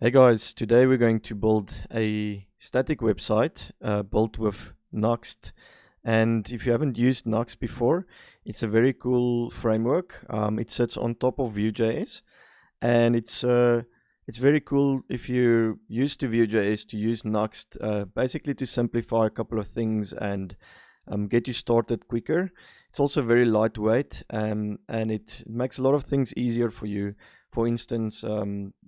Hey guys, today we're going to build a static website built with Nuxt. And if you haven't used Nuxt before, it's a very cool framework. It sits on top of Vue.js, and it's very cool if you're used to Vue.js to use Nuxt, basically to simplify a couple of things and get you started quicker. It's also very lightweight, and it makes a lot of things easier for you. For instance,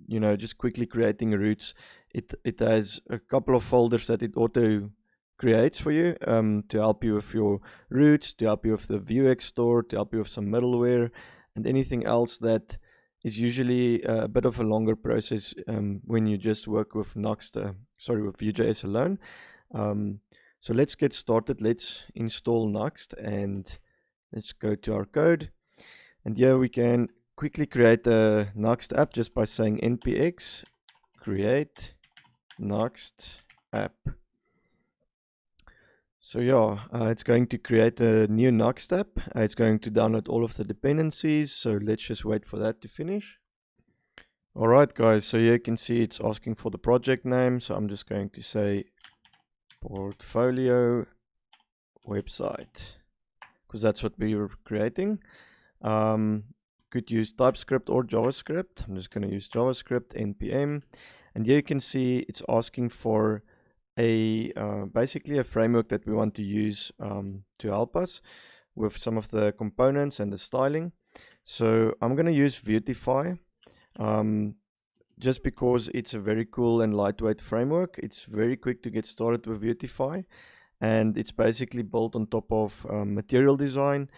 just quickly creating routes. It has a couple of folders that it auto creates for you to help you with your routes, to help you with the Vuex store, to help you with some middleware, and anything else that is usually a bit of a longer process when you just work with Nuxt, with Vue.js alone. So let's get started. Let's install Nuxt and let's go to our code. And here we can quickly create a Nuxt app just by saying npx create Nuxt app. So yeah, it's going to create a new Nuxt app. It's going to download all of the dependencies. So let's just wait for that to finish. All right, guys. So here you can see it's asking for the project name. So I'm just going to say portfolio website, because that's what we were creating. Could use TypeScript or JavaScript. I'm just going to use JavaScript npm, and here you can see it's asking for a basically a framework that we want to use to help us with some of the components and the styling. So I'm going to use beautify just because it's a very cool and lightweight framework. It's very quick to get started with beautify, and it's basically built on top of material design,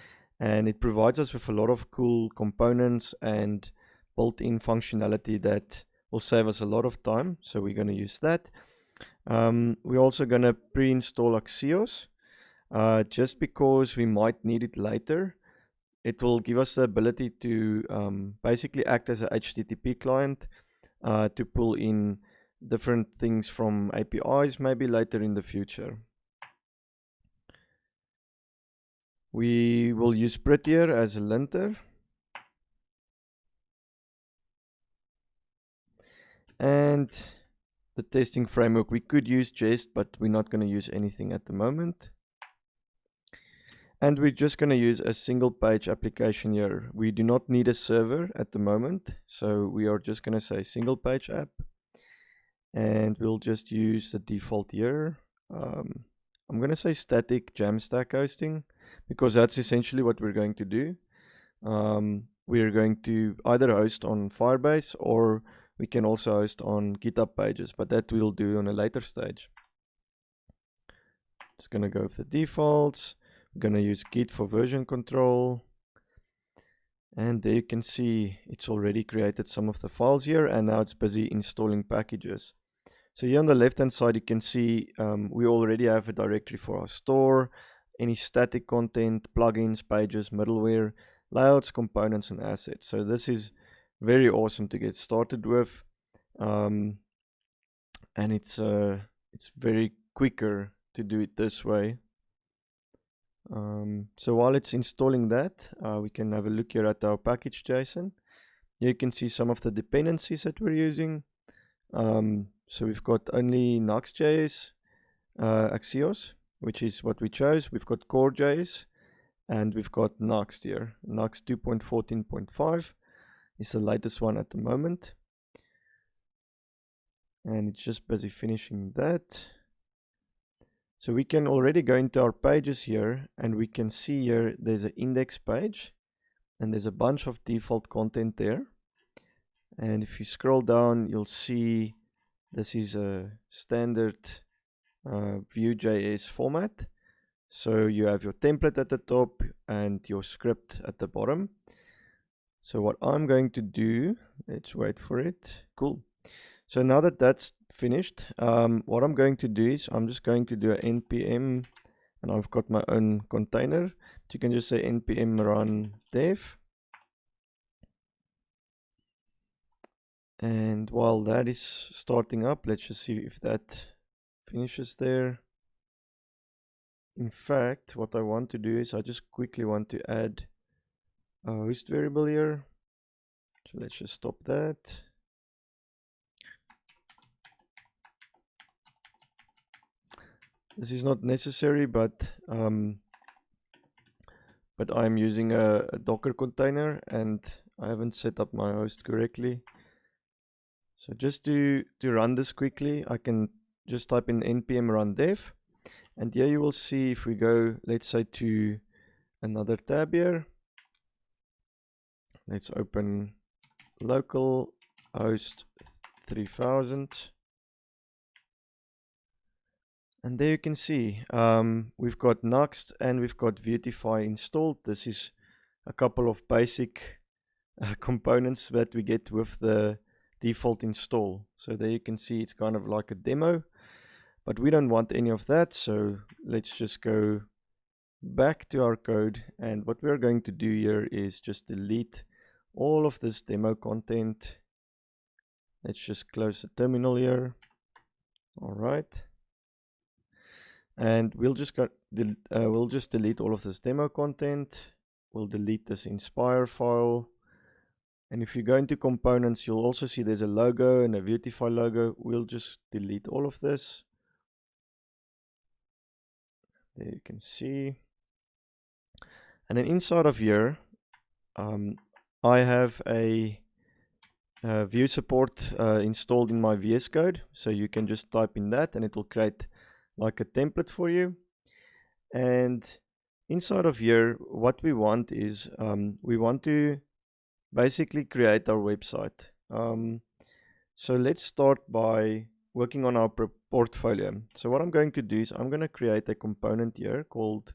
and it provides us with a lot of cool components and built-in functionality that will save us a lot of time. So we're going to use that. We're also going to pre-install Axios just because we might need it later. It will give us the ability to basically act as a HTTP client to pull in different things from APIs maybe later in the future. We will use prettier as a linter. And the testing framework, we could use Jest, but we're not going to use anything at the moment. And we're just going to use a single page application here. We do not need a server at the moment, so we are just going to say single page app. And we'll just use the default here. I'm going to say static Jamstack hosting, because that's essentially what we're going to do. We're going to either host on Firebase, or we can also host on GitHub pages, but that we'll do on a later stage. Just going to go with the defaults. We're going to use Git for version control. And there you can see it's already created some of the files here, and now it's busy installing packages. So here on the left hand side you can see we already have a directory for our store, any static content, plugins, pages, middleware, layouts, components, and assets. So this is very awesome to get started with, and it's very quicker to do it this way. So while it's installing that, we can have a look here at our package.json. You can see some of the dependencies that we're using. So we've got only Nuxt.js, Axios, which is what we chose. We've got core.js, and we've got Nuxt here. Nuxt 2.14.5 is the latest one at the moment. And it's just busy finishing that. So we can already go into our pages here, and we can see here there's an index page, and there's a bunch of default content there. And if you scroll down, you'll see this is a standard Vue.js format. So you have your template at the top and your script at the bottom. So what I'm going to do, let's wait for it. Cool. So now that that's finished, what I'm going to do is I'm just going to do an npm, and I've got my own container. You can just say npm run dev. And while that is starting up, let's just see if that finishes there. In fact, what I want to do is I just quickly want to add a host variable here. So let's just stop that. This is not necessary, but I'm using a Docker container and I haven't set up my host correctly. So just to run this quickly, I can just type in npm run dev, and here you will see if we go, let's say, to another tab here. Let's open local host 3000. And there you can see we've got Nuxt and we've got Vuetify installed. This is a couple of basic components that we get with the default install. So there you can see it's kind of like a demo, but we don't want any of that. So let's just go back to our code, and what we're going to do here is just delete all of this demo content. Let's just close the terminal here. All right. And we'll just delete all of this demo content. We'll delete this Inspire file. And if you go into components, you'll also see there's a logo and a Vuetify logo. We'll just delete all of this. There you can see. And then inside of here, I have a Vue support installed in my VS Code. So you can just type in that and it will create like a template for you. And inside of here, what we want is we want to basically create our website. So let's start by working on our portfolio. So what I'm going to do is I'm going to create a component here called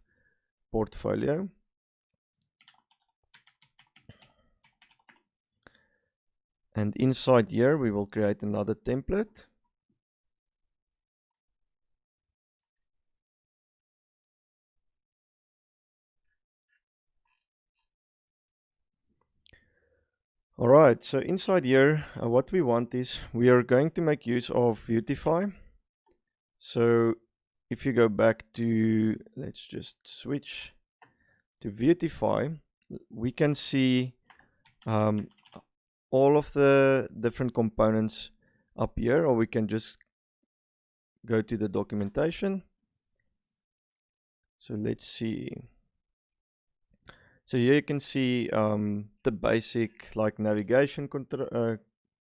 portfolio. And inside here, we will create another template. All right, so inside here, what we want is we are going to make use of Vuetify. So if you go back to, let's just switch to Vuetify, we can see all of the different components up here, or we can just go to the documentation. So let's see. So here you can see the basic like navigation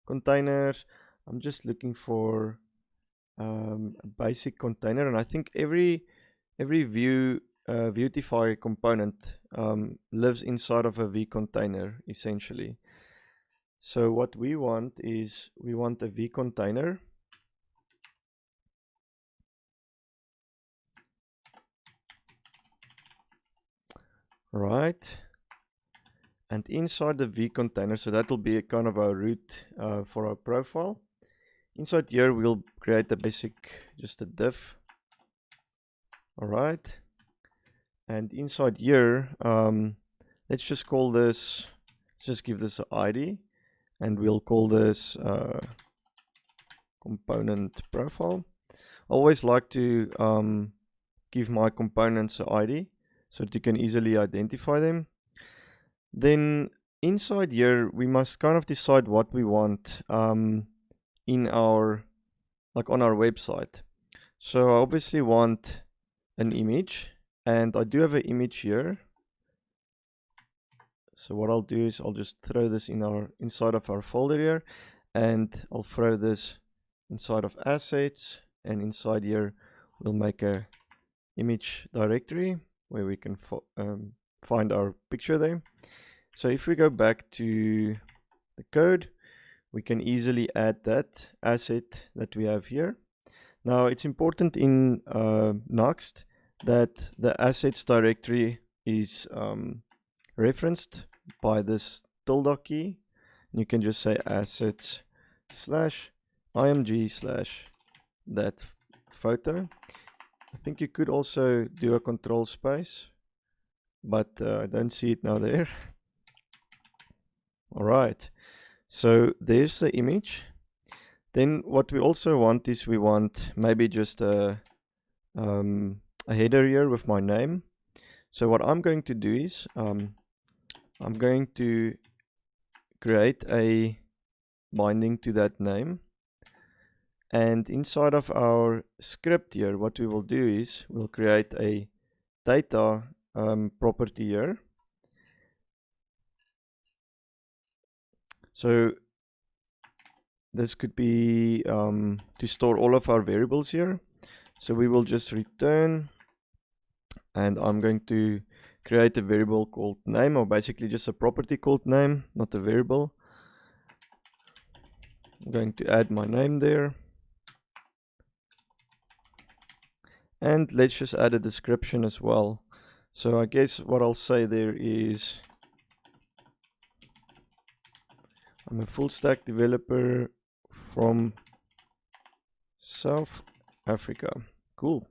containers. I'm just looking for a basic container, and I think every Vue Vuetify component lives inside of a V container essentially. So what we want is we want a V container. Right, and inside the V container, so that will be a kind of a root for our profile. Inside here we'll create a basic, just a div. All right, and inside here let's just call this, let's just give this an ID, and we'll call this component profile. I always like to give my components an ID so that you can easily identify them. Then inside here, we must kind of decide what we want in our, like on our website. So I obviously want an image, and I do have an image here. So what I'll do is I'll just throw this in inside of our folder here, and I'll throw this inside of assets, and inside here we'll make a image directory where we can find our picture there. So if we go back to the code, we can easily add that asset that we have here. Now it's important in Nuxt that the assets directory is referenced by this tilde key. And you can just say assets / img / that photo. I think you could also do a control space, but I don't see it now there. All right, so there's the image. Then what we also want is we want maybe just a header here with my name. So what I'm going to do is I'm going to create a binding to that name, And inside of our script here, what we will do is we'll create a data property here. So this could be to store all of our variables here. So we will just return, and I'm going to create a variable called name, or basically just a property called name, not a variable. I'm going to add my name there. And let's just add a description as well. So I guess what I'll say there is I'm a full stack developer from South Africa. Cool.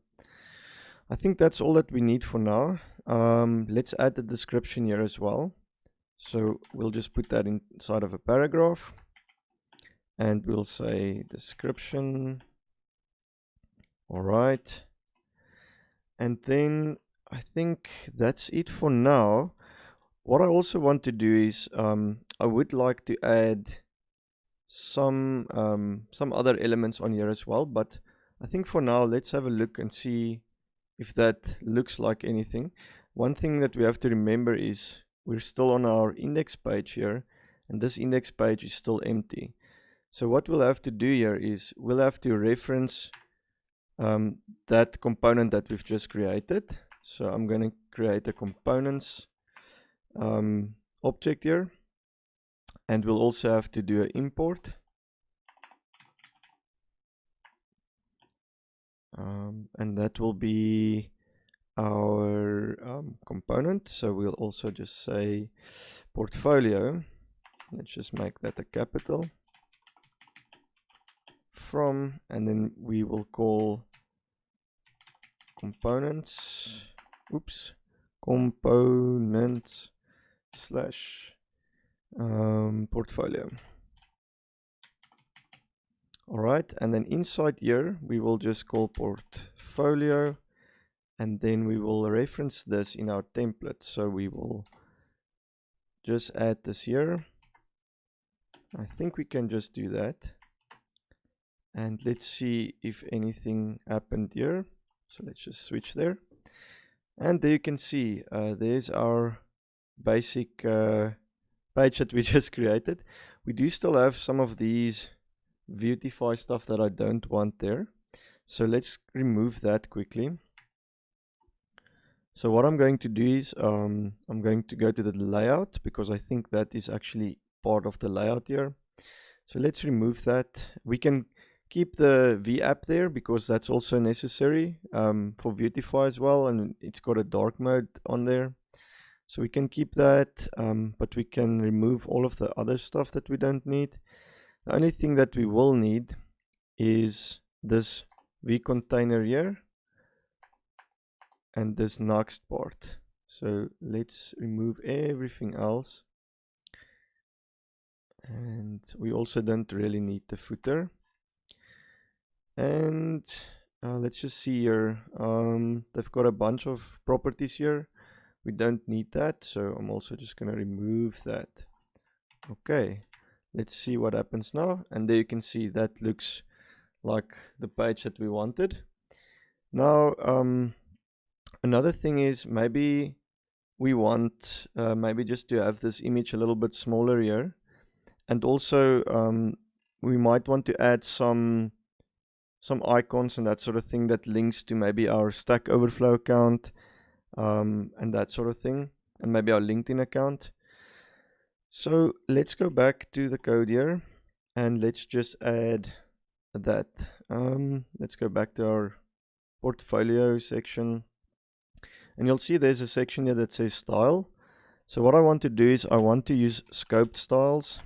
I think that's all that we need for now. Let's add the description here as well. So we'll just put that inside of a paragraph, and we'll say description. All right. And then I think that's it for now. What I also want to do is I would like to add some other elements on here as well, but I think for now let's have a look and see if that looks like anything. One thing that we have to remember is we're still on our index page here, and this index page is still empty. So what we'll have to do here is we'll have to reference that component that we've just created. So I'm going to create a components object here, and we'll also have to do an import. And that will be our component. So we'll also just say portfolio. Let's just make that a capital. From, and then we will call components, components slash portfolio. All right, and then inside here we will just call portfolio, and then we will reference this in our template. So we will just add this here. I think we can just do that, and let's see if anything happened here. So let's just switch there, and there you can see there's our basic page that we just created. We do still have some of these beautify stuff that I don't want there, so let's remove that quickly. So what I'm going to do is I'm going to go to the layout, because I think that is actually part of the layout here. So let's remove that. We can keep the V app there because that's also necessary for beautify as well, and it's got a dark mode on there, so we can keep that, but we can remove all of the other stuff that we don't need. The only thing that we will need is this V container here and this Nuxt part. So let's remove everything else, and we also don't really need the footer. And let's just see here, they've got a bunch of properties here. We don't need that, so I'm also just going to remove that. Okay, let's see what happens now, and there you can see that looks like the page that we wanted. Now another thing is maybe we want maybe just to have this image a little bit smaller here, and also we might want to add some icons and that sort of thing that links to maybe our Stack Overflow account and that sort of thing, and maybe our LinkedIn account. So let's go back to the code here, and let's just add that. Let's go back to our portfolio section, and you'll see there's a section here that says style. So what I want to do is I want to use scoped styles,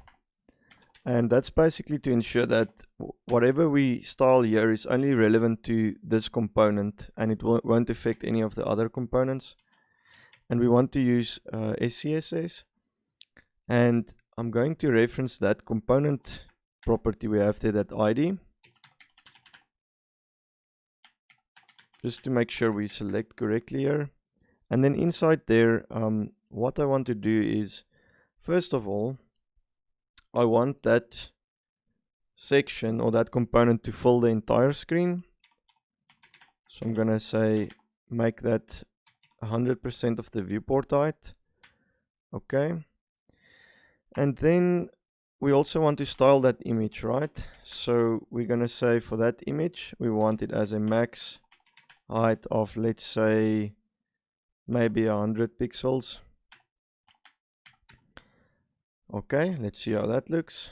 and that's basically to ensure that whatever we style here is only relevant to this component, and it won't affect any of the other components. And we want to use SCSS, and I'm going to reference that component property we have there, that ID, just to make sure we select correctly here. And then inside there, what I want to do is, first of all, I want that section or that component to fill the entire screen. So I'm gonna say make that 100% of the viewport height. Okay. And then we also want to style that image, right? So we're gonna say for that image, we want it as a max height of, let's say, maybe 100 pixels. Okay, let's see how that looks.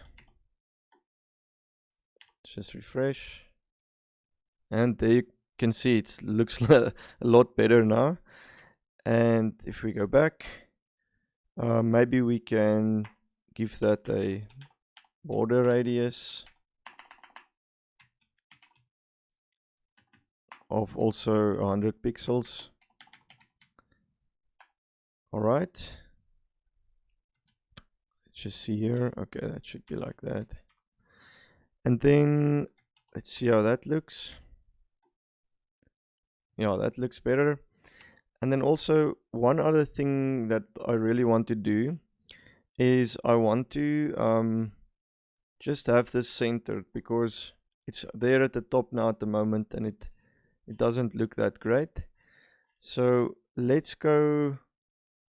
Just refresh. And there you can see it looks a lot better now. And if we go back, maybe we can give that a border radius of also 100 pixels. All right. Let's just see here. Okay, that should be like that. And then let's see how that looks. Yeah, that looks better. And then also one other thing that I really want to do is I want to just have this centered, because it's there at the top now at the moment and it doesn't look that great. So let's go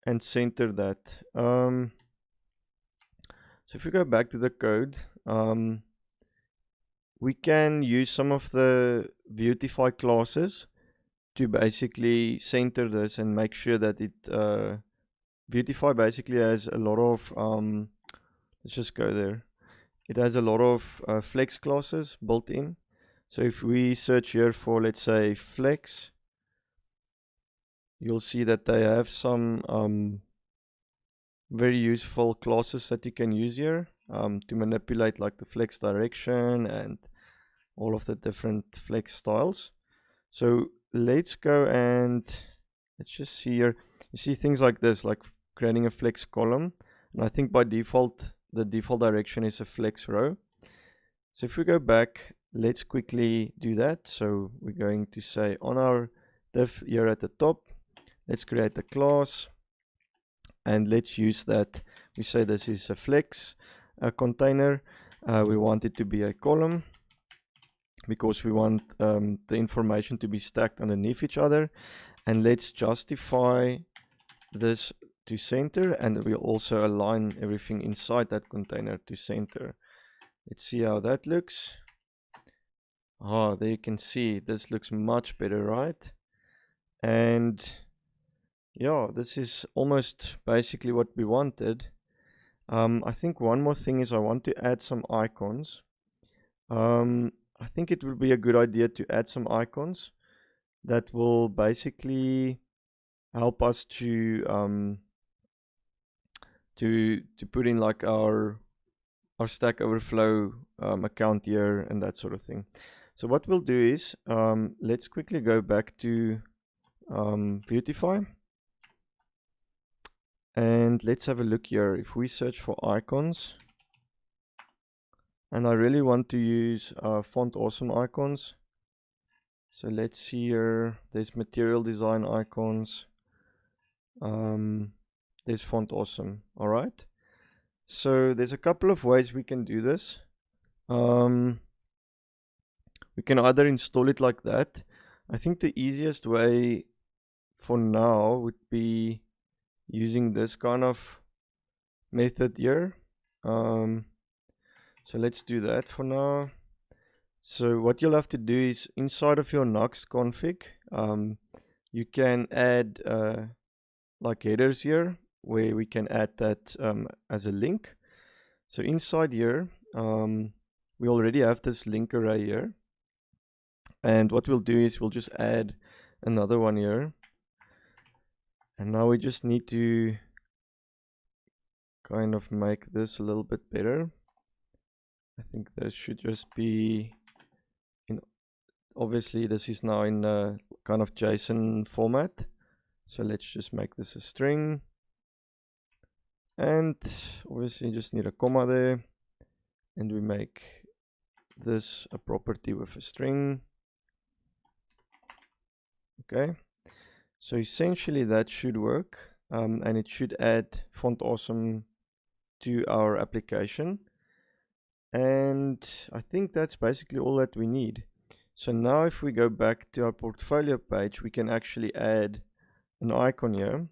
and center that. So if we go back to the code, we can use some of the beautify classes to basically center this and make sure that it beautify basically has a lot of let's just go there. It has a lot of flex classes built in. So if we search here for, let's say, flex, you'll see that they have some very useful classes that you can use here to manipulate like the flex direction and all of the different flex styles. So let's go and let's just see here. You see things like this, like creating a flex column. And I think by default, the default direction is a flex row. So if we go back, let's quickly do that. So we're going to say on our div here at the top, let's create a class and let's use that. We say this is a flex container. We want it to be a column because we want the information to be stacked underneath each other. And let's justify this to center, and we'll also align everything inside that container to center. Let's see how that looks. Oh, there you can see this looks much better, right? And yeah, this is almost basically what we wanted. I think one more thing is I want to add some icons. I think it would be a good idea to add some icons that will basically help us to put in like our Stack Overflow account here and that sort of thing. So what we'll do is let's quickly go back to Vuetify and let's have a look here. If we search for icons, and I really want to use font awesome icons. So let's see here. There's material design icons. There's font awesome. All right. So there's a couple of ways we can do this. We can either install it like that. I think the easiest way for now would be using this kind of method here. So let's do that for now. So what you'll have to do is inside of your Nuxt config, you can add like headers here where we can add that as a link. So inside here, we already have this link array here. And what we'll do is we'll just add another one here. And now we just need to kind of make this a little bit better. I think this should just be in, obviously this is now in a kind of JSON format. So let's just make this a string. And obviously you just need a comma there. And we make this a property with a string. Okay. So essentially that should work. And it should add font awesome to our application. And I think that's basically all that we need. So now if we go back to our portfolio page, we can actually add an icon here.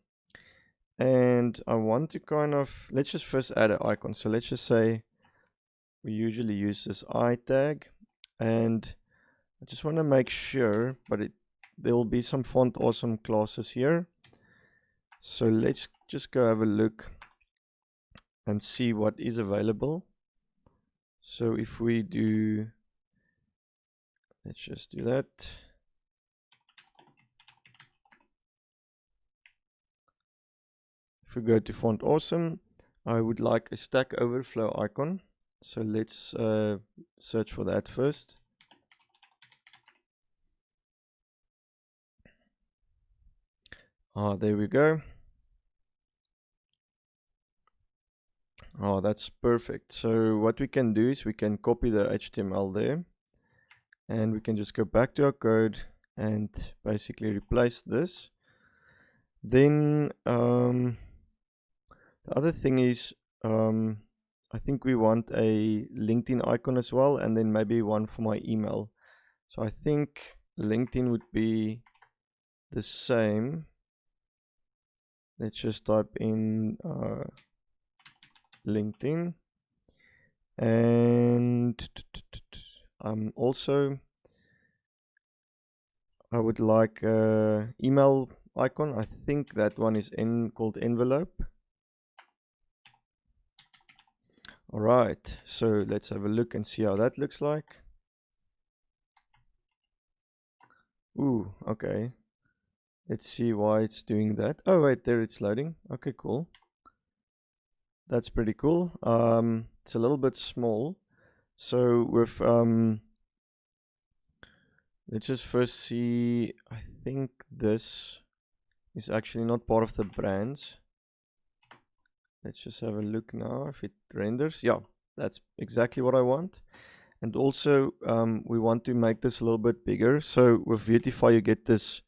And I want to let's just first add an icon. So let's just say we usually use this I tag, and I just want to make sure, but there will be some font awesome classes here. So let's just go have a look and see what is available. So if we do, let's just do that. If we go to font awesome, I would like a Stack Overflow icon. So let's search for that first. There we go. That's perfect. So what we can do is we can copy the HTML there, and we can just go back to our code and basically replace this. Then the other thing is, I think we want a LinkedIn icon as well, and then maybe one for my email. So I think LinkedIn would be the same. Let's just type in LinkedIn, and also I would like email icon. I think that one is called envelope. All right, so let's have a look and see how that looks like. Ooh, okay. Let's see why it's doing that. Oh wait, there it's loading. Okay, cool. That's pretty cool. It's a little bit small. So with let's just first see. I think this is actually not part of the brands. Let's just have a look now if it renders. Yeah, that's exactly what I want. And also we want to make this a little bit bigger. So with Vuetify you get this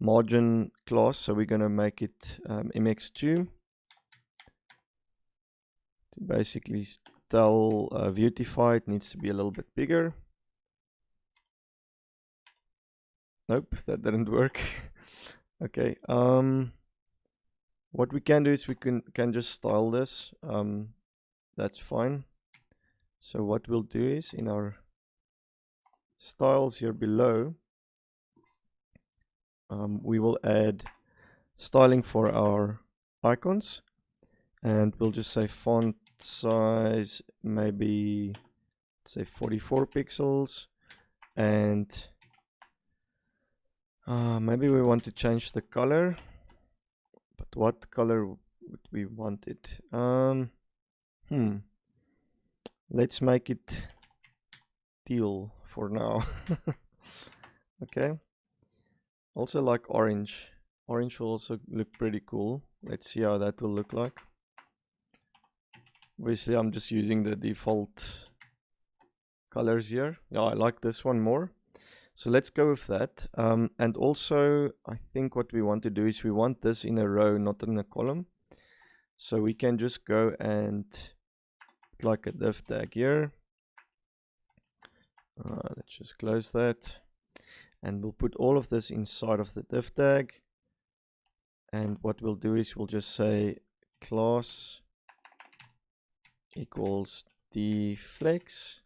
margin class. So we're going to make it mx2 to basically tell Vuetify it needs to be a little bit bigger. Nope, that didn't work. Okay. What we can do is we can just style this. That's fine. So what we'll do is in our styles here below, we will add styling for our icons, and we'll just say font size maybe say 44 pixels, and maybe we want to change the color. But what color would we want it? Let's make it teal for now. Okay. Also like orange. Orange will also look pretty cool. Let's see how that will look like. Obviously, I'm just using the default colors here. Yeah, I like this one more. So let's go with that. And also, I think what we want to do is we want this in a row, not in a column. So we can just go and put like a div tag here. Let's just close that. And we'll put all of this inside of the div tag. And what we'll do is we'll just say class equals dflex.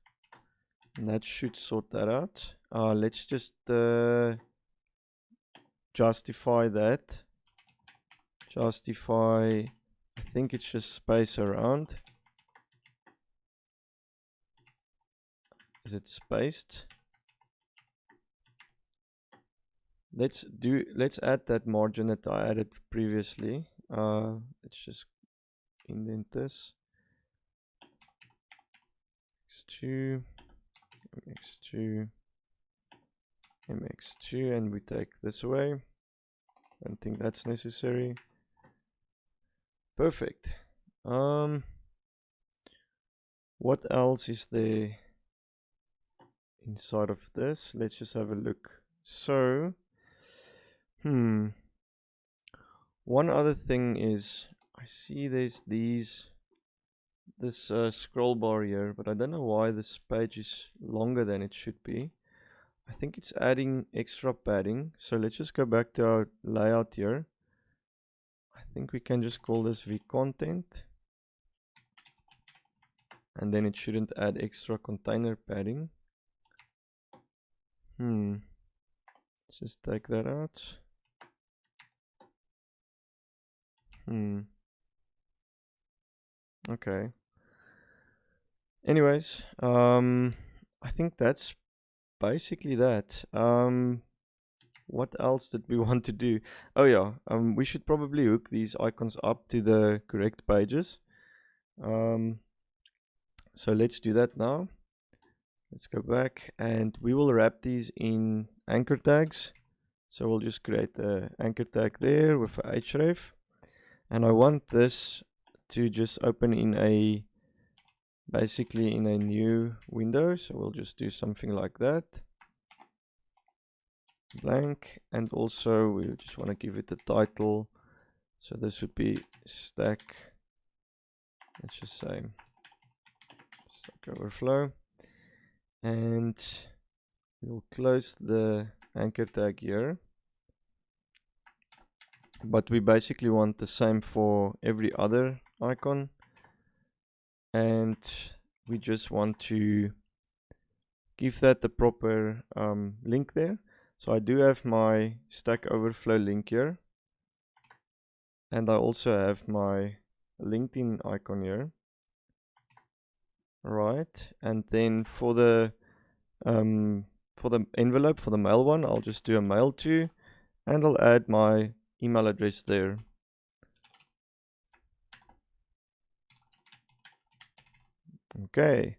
And that should sort that out. Let's just justify that. Justify, I think it's just space around. Is it spaced? Let's add that margin that I added previously. Let's just indent this. X2, MX2, MX2, and we take this away. I don't think that's necessary. Perfect. What else is there inside of this? Let's just have a look. So, one other thing is I see there's these this scroll bar here, but I don't know why this page is longer than it should be. I think it's adding extra padding. So let's just go back to our layout here. I think we can just call this vcontent. And then it shouldn't add extra container padding. Let's just take that out. Okay. Anyways, I think that's basically that. What else did we want to do? Oh yeah, we should probably hook these icons up to the correct pages. So let's do that now. Let's go back and we will wrap these in anchor tags. So we'll just create an anchor tag there with a href. And I want this to just open in basically in a new window. So we'll just do something like that. Blank. And also we just want to give it a title. So this would be stack. Let's just say Stack Overflow. And we'll close the anchor tag here. But we basically want the same for every other icon. And we just want to give that the proper link there. So I do have my Stack Overflow link here. And I also have my LinkedIn icon here. Right, and then for the envelope, for the mail one, I'll just do a mail to, and I'll add my email address there. Okay,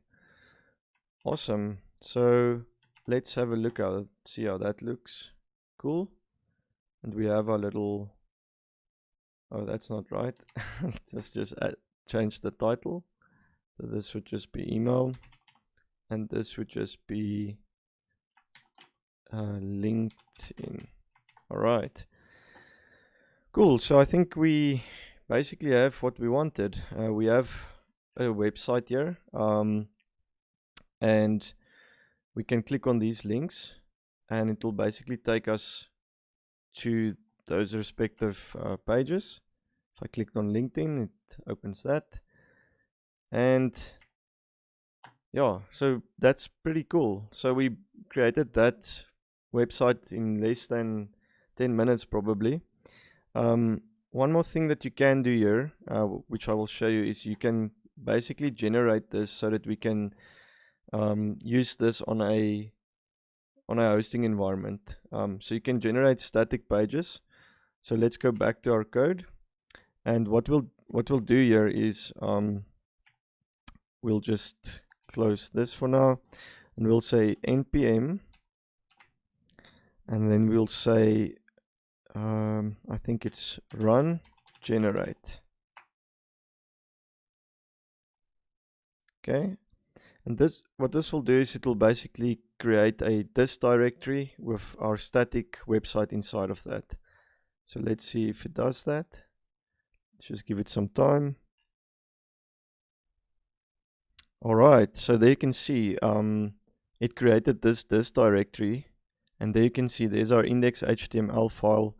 awesome. So let's have a look at see how that looks. Cool. And we have our little. Oh, that's not right. Let's just change the title. So this would just be email, and this would just be LinkedIn. All right. Cool. So I think we basically have what we wanted. We have a website here, and we can click on these links, and it will basically take us to those respective pages. If I click on LinkedIn, it opens that. And yeah, so that's pretty cool. So we created that website in less than 10 minutes probably. One more thing that you can do here, which I will show you, is you can basically generate this so that we can use this on a hosting environment. So you can generate static pages. So let's go back to our code, and what we'll do here is we'll just close this for now, and we'll say npm, and then we'll say I think it's run generate. Okay, and what this will do is it will basically create a this directory with our static website inside of that. So let's see if it does that. Let's just give it some time. All right, so there you can see it created this directory, and there you can see there's our index.html file,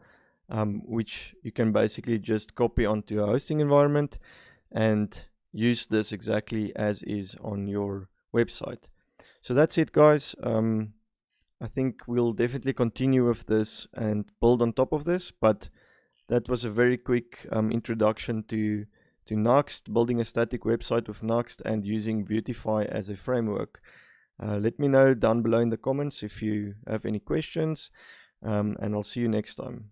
which you can basically just copy onto a hosting environment and use this exactly as is on your website. So that's it, guys. I think we'll definitely continue with this and build on top of this, but that was a very quick introduction to Nuxt, building a static website with Nuxt and using Vuetify as a framework. Let me know down below in the comments if you have any questions, and I'll see you next time.